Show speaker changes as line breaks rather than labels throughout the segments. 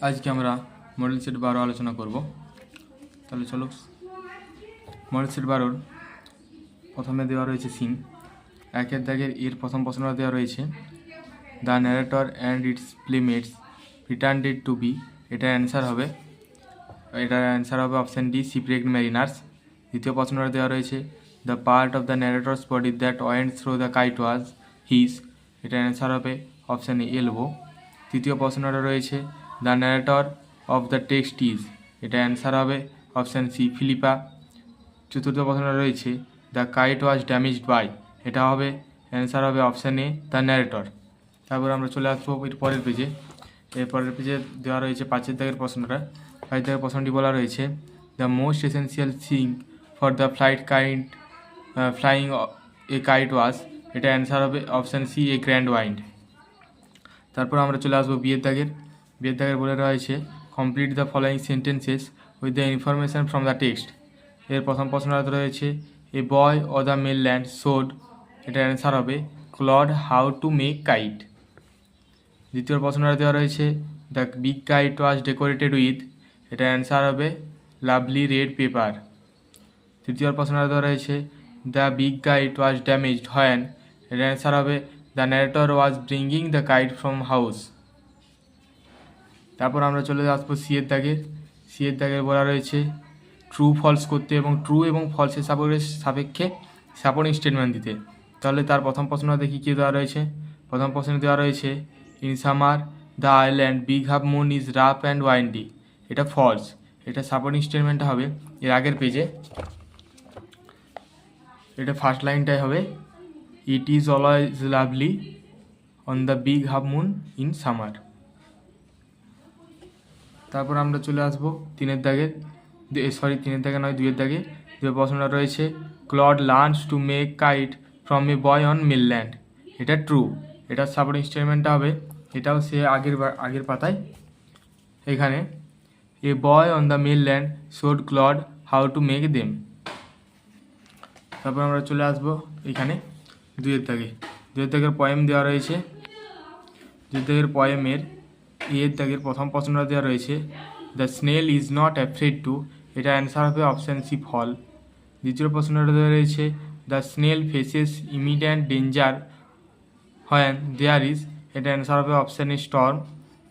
আজকে আমরা model set 12 আলোচনা করব। তাহলে চলো, মডেল সেট 12 প্রথমে দেওয়া রয়েছে সিন একের দাগের এর প্রথম প্রশ্নটা দেওয়া রয়েছে the narrator and its playmates returned to B. এটার অ্যান্সার হবে অপশান ডি, শিপরেকড ম্যারিনার্স। দ্বিতীয় প্রশ্নটা দেওয়া রয়েছে the part of the narrator's body that went through the kite was his. এটার অ্যান্সার হবে অপশান এ, এলবো। তৃতীয় প্রশ্নটা রয়েছে the narrator of the text is. এটা অ্যান্সার হবে অপশান সি, ফিলিপা। চতুর্থ প্রশ্নটা রয়েছে the kite was damaged by. এটা হবে অ্যান্সার হবে অপশান এ, দ্য ন্যারেটর। তারপর আমরা চলে আসবো এর পরের পেজে। এর পরের পেজে দেওয়া রয়েছে 5 দাগের প্রশ্নটা। 5 দাগের প্রশ্নটি বলা রয়েছে the most essential thing for the flying a kite was. এটা অ্যান্সার হবে option C, a grand wind. তারপর আমরা চলে আসবো বিয়ের দাগের বলে রয়েছে complete the following sentences with the information from the text. এর প্রথম প্রশ্নটা রয়েছে এ বয় ও দ্য মেনল্যান্ড শোড। এটার অ্যান্সার হবে clod how to make kite. দ্বিতীয় প্রশ্নটা দেওয়া রয়েছে the big kite was decorated with. এটার অ্যান্সার হবে লাভলি রেড পেপার। তৃতীয় প্রশ্নটা দেওয়া রয়েছে the big kite was damaged when. এটার অ্যান্সার হবে the narrator was bringing the kite from house. তারপর আমরা চলে আসবো সিয়ের দাগের বলা রয়েছে ট্রু ফলস করতে এবং ট্রু এবং ফলসের সাপেক্ষে সাপোর্টিং স্টেটমেন্ট দিতে। তাহলে তার প্রথম প্রশ্নটা দেখি কী দেওয়া রয়েছে। প্রথম প্রশ্নে দেওয়া রয়েছে in summer the island big half moon is rough and windy. এটা ফলস। এটা সাপোর্টিং স্টেটমেন্টটা হবে এর আগের পেজে। এটা ফার্স্ট লাইনটাই হবে it is always lovely on the big half moon in summer. তারপর আমরা চলে আসবো দুইয়ের দাগে দুই প্রশ্নটা রয়েছে Claude learns to make kite from a boy on mainland. এটা ট্রু। এটার সাপোর্টিং স্টেটমেন্টটা হবে এটাও সে আগের পাতায়। এখানে a boy on the mainland showed Claude how to make them. তারপর আমরা চলে আসবো এখানে দুইয়ের দাগের পয়েম দেওয়া রয়েছে। দুইয়ের দাগের পয়েমের এর দাগের প্রথম প্রশ্নটা দেওয়া রয়েছে the snail is not afraid to. এটা অ্যান্সার হবে অপশান সি, ফল। দ্বিতীয় প্রশ্নটা দেওয়া রয়েছে the snail faces immediate danger when there is. এটা অ্যান্সার হবে অপশান এ, স্টর্ম।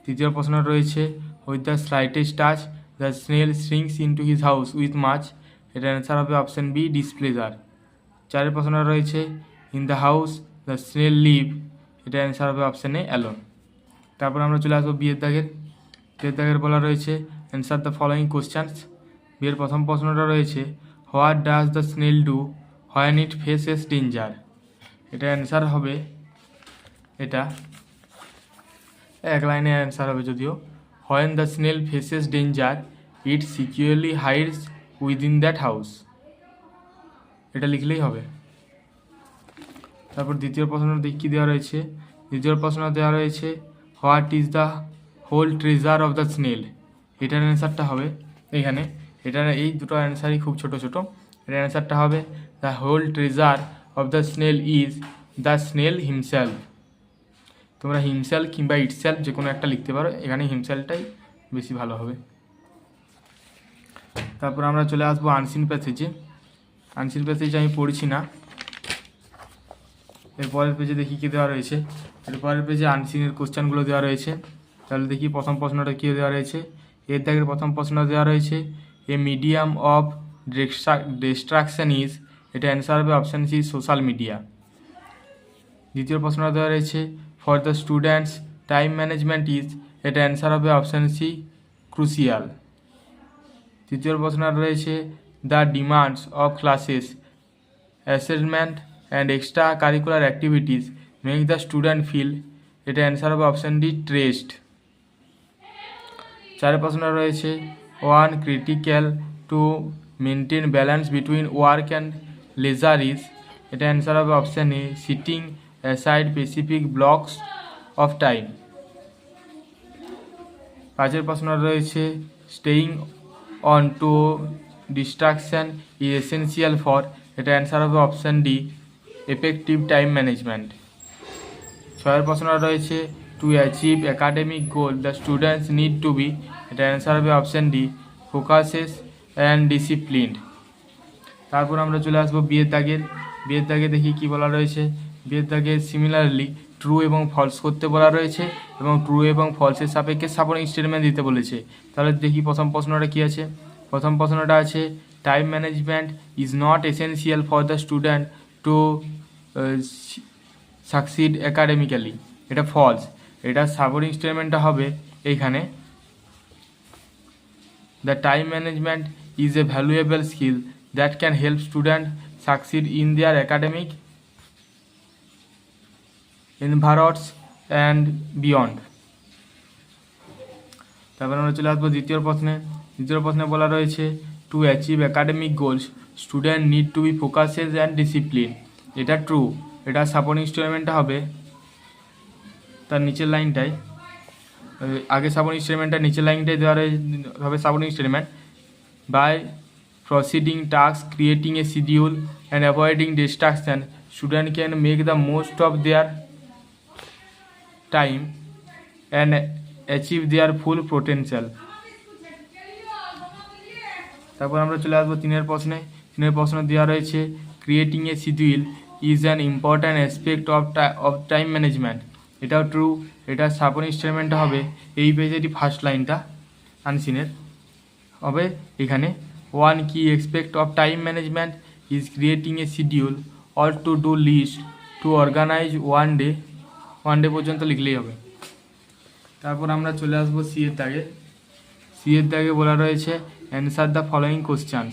তৃতীয় প্রশ্নটা রয়েছে with the slightest touch the snail shrinks into his house with much. এটা অ্যান্সার হবে অপশান বি, ডিসপ্লেজার। চারের প্রশ্নটা রয়েছে in the house the snail live. এটা অ্যান্সার হবে অপশান এ, অ্যালোন। তারপর আমরা চলে আসবো বিয়ের দাগের বলা রয়েছে অ্যান্সার দ্য ফলোয়িং কোশ্চেন্স। বিয়ের প্রথম প্রশ্নটা রয়েছে what does the snail do when it faces danger. এটা অ্যান্সার হবে এটা এক লাইনে অ্যান্সার হবে যদিও when the snail faces danger it securely hides within that house. এটা লিখলেই হবে। তারপর দ্বিতীয় প্রশ্নটা কী দেওয়া রয়েছে। দ্বিতীয় প্রশ্ন দেওয়া রয়েছে what is the whole treasure of the snail. এটার অ্যান্সারটা হবে এখানে এই দুটো অ্যান্সারই খুব ছোট। এটার অ্যান্সারটা হবে the whole treasure of the snail is the snail himself. তোমরা হিমসেলফ কিংবা ইটসেলফ যে কোনো একটা লিখতে পারো, এখানে হিমসেলফটাই বেশি ভালো হবে। তারপর আমরা চলে আসবো আনসিন প্যাসেজে আমি পড়ছি না। এরপরের পেজে দেখি কী দেওয়া রয়েছে। এরপরের পেজে আনসিনের কোশ্চেনগুলো দেওয়া রয়েছে। তাহলে দেখি প্রথম প্রশ্নটা কী দেওয়া রয়েছে। এর দাগের প্রথম প্রশ্নটা দেওয়া রয়েছে a medium of distraction is. এটা অ্যান্সার হবে অপশান সি, সোশ্যাল মিডিয়া। দ্বিতীয় প্রশ্নটা দেওয়া রয়েছে for the students time management is. এটা অ্যান্সার হবে অপশান সি, ক্রুশিয়াল। তৃতীয় প্রশ্নটা রয়েছে the demands of classes assessment and extra curricular activities make the student feel. এটা অ্যান্সার হবে অপশান ডি, ট্রেস্ট। চারের প্রশ্নটা রয়েছে one critical to maintain balance between work and leisure is. এটা অ্যান্সার হবে option A, setting aside specific blocks of time. পাঁচের প্রশ্নটা রয়েছে staying on to distraction is essential for. এটা অ্যান্সার হবে option D, effective time management. ছয়ের প্রশ্নটা রয়েছে to achieve academic goal the students need to be, এটা অ্যান্সার হবে option D, focuses and disciplined. তারপর আমরা চলে আসবো বিয়ের দাগে দেখি কি বলা রয়েছে। বিয়ের দাগে সিমিলারলি ট্রু এবং ফলস করতে বলা রয়েছে এবং ট্রু এবং ফলসের সাপেক্ষে সাপোর্টিং স্টেটমেন্ট দিতে বলেছে। তাহলে দেখি প্রথম প্রশ্নটা কী আছে। প্রথম প্রশ্নটা আছে time management is not essential for the student to succeed academically, এটা ফলস। এটা সাপোর্টিং স্টেটমেন্টটা হবে এইখানে the time management is a valuable skill that can help students succeed in their academic environs and beyond। তারপর আমরা চলে আসবো দ্বিতীয় প্রশ্নে বলা রয়েছে to achieve academic goals student need to be focuses and discipline, এটা ট্রু। এটা সাপোর্টিং স্টেটমেন্টটা হবে তার নিচের লাইনটাই, আগে সাপোর্টিং স্টেটমেন্টটা নিচের লাইনটাই দেওয়া হবে supporting statement by proceeding tasks, creating a schedule and avoiding distraction, student can make the most of their time and achieve their full potential। তারপর আমরা চলে আসবো তিনের প্রশ্ন দেওয়া রয়েছে creating a schedule is an important aspect of time management, এটাও true. এটা সাপোর্টিং স্টেটমেন্টটা হবে এই পেজেরই ফার্স্ট লাইনটা আনসিনের হবে এখানে one key aspect of time management is creating a schedule or to-do list to organize one day পর্যন্ত লিখলেই হবে। তারপর আমরা চলে আসবো সি এর দাগে বলা রয়েছে অ্যান্সার দ্য ফলোয়িং কোশ্চেন্স।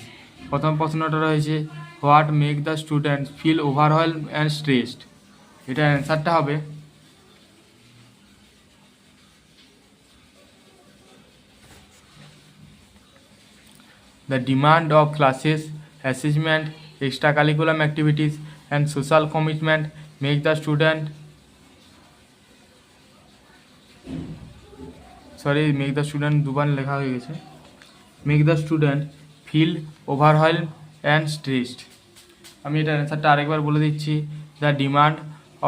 প্রথম প্রশ্নটা রয়েছে what make the student feel overwhelmed and stressed, এটা অ্যান্সারটা হবে the demand of classes, assessment, extracurricular activities and social commitment make the student দুবার লেখা হয়ে গেছে, make the student feel overwhelmed and stressed। আমি এটা অ্যান্সারটা আরেকবার বলে দিচ্ছি the demand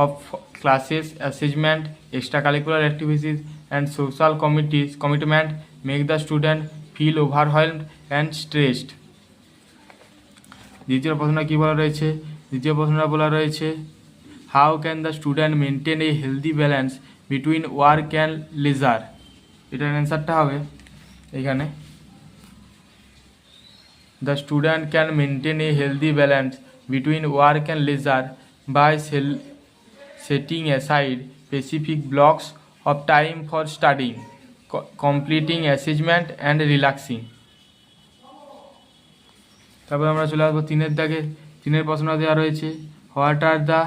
of classes, assessment, extracurricular activities and social commitment make the student feel overwhelmed and stressed। দ্বিতীয় প্রশ্নটা বলা রয়েছে how can the student maintain a healthy balance between work and leisure, এটার অ্যান্সারটা হবে এখানে the student can maintain a healthy balance between work and leisure by setting aside specific blocks of time for studying, completing assessment and relaxing। তারপর আমরা চলে আসবো তিনের প্রশ্ন দেওয়া রয়েছে what are the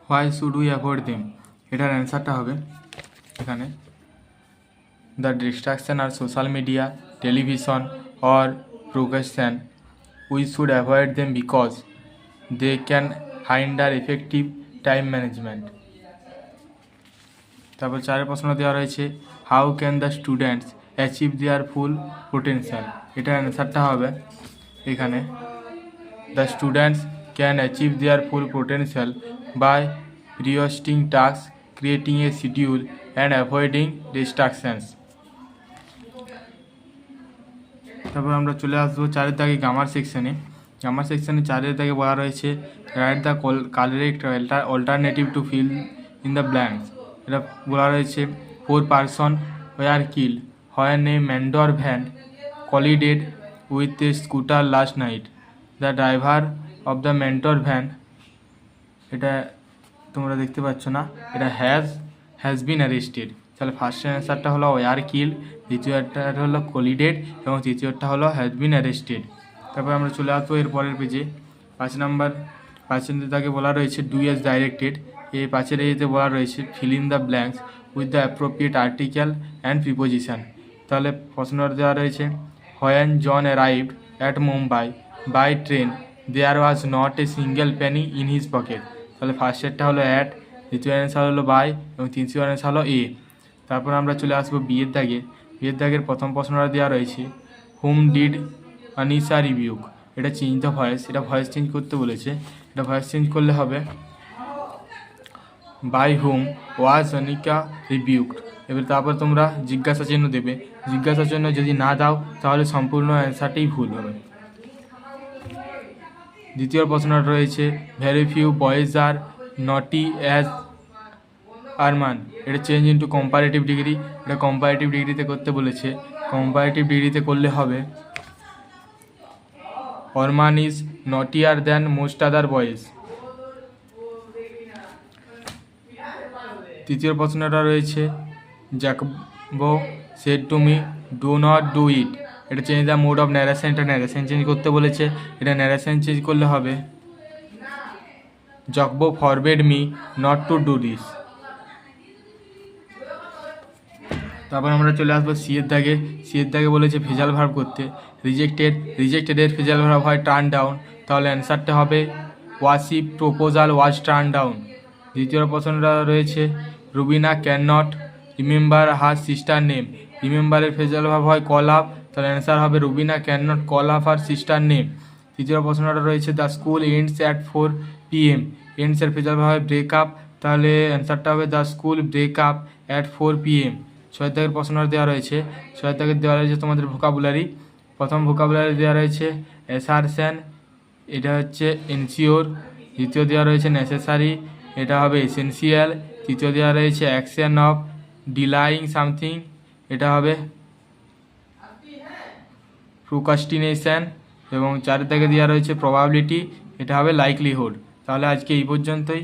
why should we avoid them, এটার অ্যান্সারটা হবে এখানে the distraction are social media, television or procrastination, we should avoid them because they can hinder effective time management. তারপর চারের প্রশ্ন দেওয়া রয়েছে how can the students achieve their full potential, এটার অ্যান্সারটা হবে এখানে the students can achieve their full potential by prioritising task, creating a schedule and avoiding distractions. তারপর আমরা চলে আসবো চারের দাগে গ্রামার সেকশনে 4 দাগে বলা রয়েছে write the correct alternative to fill in the blanks, এটা বলা রয়েছে 4 person were killed when a ম্যান্ডর van collided with a scooter last night. The driver of the mentor van, এটা তোমরা দেখতে পাচ্ছ না, এটা has been arrested। তাহলে ফার্স্ট অ্যান্সারটা হলো ওয়ার কিল, দ্বিতীয়টা হলো কলিডেড এবং তৃতীয়টা হলো হ্যাজ বিন অ্যারেস্টেড। তারপর আমরা চলে আসবো এর পরের পেজে 5 দাগে বলা রয়েছে ডু এস ডাইরেক্টেড, এই 5 এতে বলা রয়েছে fill in the blanks with the appropriate article and preposition. তাহলে প্রশ্ন দেওয়া রয়েছে when John arrived at Mumbai by train there was not a single penny in his pocket. তাহলে ফার্স্টেরটা হলো অ্যাট, দ্বিতীয় অ্যান্সার হলো বাই এবং তৃতীয় অ্যান্সার হলো এ। তারপর আমরা চলে আসবো বিয়ের দাগের প্রথম প্রশ্নটা দেওয়া রয়েছে হুম ডিড আনিসা রিভিউক, এটা চেঞ্জ দ্য ভয়েস, এটা ভয়েস চেঞ্জ করতে বলেছে, এটা ভয়েস চেঞ্জ করলে হবে বাই হুম ওয়াজ অনিকা রিবিউকড। এবার তারপর তোমরা জিজ্ঞাসা চিহ্ন দেবে, জিজ্ঞাসা চিহ্ন যদি না দাও তাহলে সম্পূর্ণ অ্যান্সারটাই ভুল হবে। দ্বিতীয় প্রশ্নটা রয়েছে ভেরি ফিউ বয়েজ আর নটি অ্যাজ আরমান। এটা চেঞ্জ ইন্টু কম্পারেটিভ ডিগ্রি, এটা কম্পারেটিভ ডিগ্রিতে করতে বলেছে। কম্পারেটিভ ডিগ্রিতে করলে হবে Arman is naughtier than most other boys. তৃতীয় প্রশ্নটা রয়েছে Jacob said to me do not do it. এটা change the mode of narration, এটা ন্যারেশন চেঞ্জ করতে বলেছে। এটা ন্যারেশন চেঞ্জ করলে হবে Jacob forbade me not to do this. তারপর আমরা চলে আসবো সিয়ের দাগে। সিয়ের দাগে বলেছে ভেজাল ভার্ব করতে। রিজেক্টেডের ভেজাল ভার্ব হয় টার্ন ডাউন, তাহলে অ্যান্সারটা হবে ওয়াসিপ প্রপোজাল ওয়াজ টার্ন ডাউন। দ্বিতীয় প্রশ্নটা রয়েছে Rubina can not remember her sister name. রিমেম্বারের ভেজাল ভার্ব হয় কল আপ, তাহলে অ্যান্সার হবে Rubina can not call up her sister name. তৃতীয় প্রশ্নটা রয়েছে the school ends at 4 PM। এন্ডসের ভেজাল ভার্ব হয় ব্রেক আপ, তাহলে অ্যান্সারটা হবে the school break up at 4 PM। 6 দাগের প্রশ্নটা দেওয়া রয়েছে। 6 দাগের দেওয়া রয়েছে তোমাদের ভোকাবুলারি। প্রথম ভোকাবুলারি দেওয়া রয়েছে অ্যাসারশন, এটা হচ্ছে এনসিওর। দ্বিতীয় দেওয়া রয়েছে নেসেসারি, এটা হবে এসেন্সিয়াল। তৃতীয় দেওয়া রয়েছে অ্যাকশন অফ ডিলাইং সামথিং, এটা হবে প্রোক্রাস্টিনেশন। এবং 4 দাগে দেওয়া রয়েছে প্রবাবিলিটি, এটা হবে লাইকলিহুড। তাহলে আজকে এই পর্যন্তই।